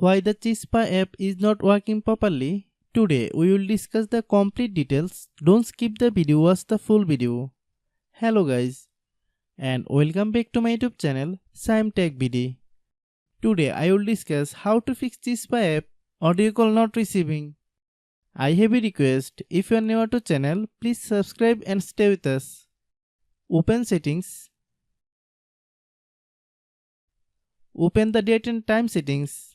Why the Chispa app is not working properly? Today we will discuss the complete details. Don't skip the video, watch the full video. Hello guys and welcome back to my YouTube channel Shaem Tech BD. Today I will discuss how to fix Chispa app audio call not receiving. I have a request, if you are new to channel, please subscribe and stay with us. Open settings. Open the date and time settings.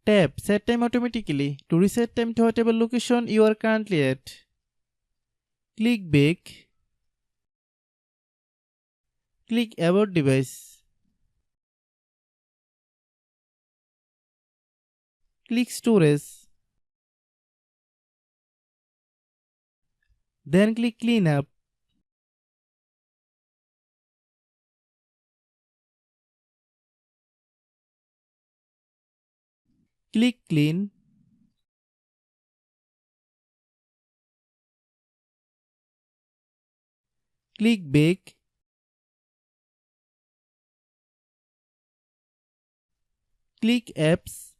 Tap Set Time Automatically to reset time to whatever location you are currently at. Click Back. Click About Device. Click Storage. Then click Clean Up. Click Clean. Click Back. Click Apps.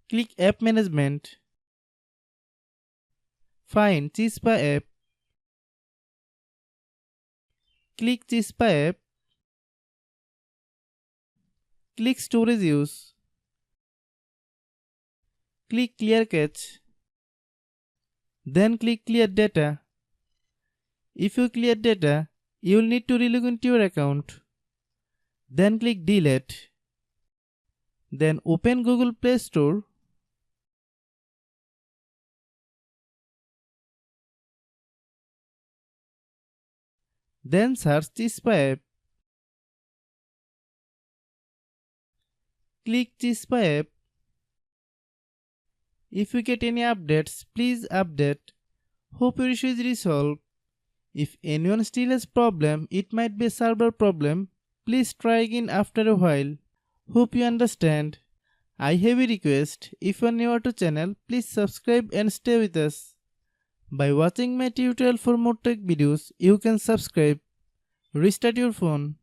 Click App Management. Find Chispa app. Click Chispa app. Click Storage Use. Click Clear Cache. Then click Clear Data. If you clear data, you will need to relog into your account. Then click Delete. Then open Google Play Store. Then search Chispa app. Click Chispa app. If you get any updates, please update. Hope your issue is resolved. If anyone still has problem, it might be a server problem. Please try again after a while. Hope you understand. I have a request. If you are new to channel, please subscribe and stay with us. By watching my tutorial for more tech videos, you can subscribe. Restart your phone.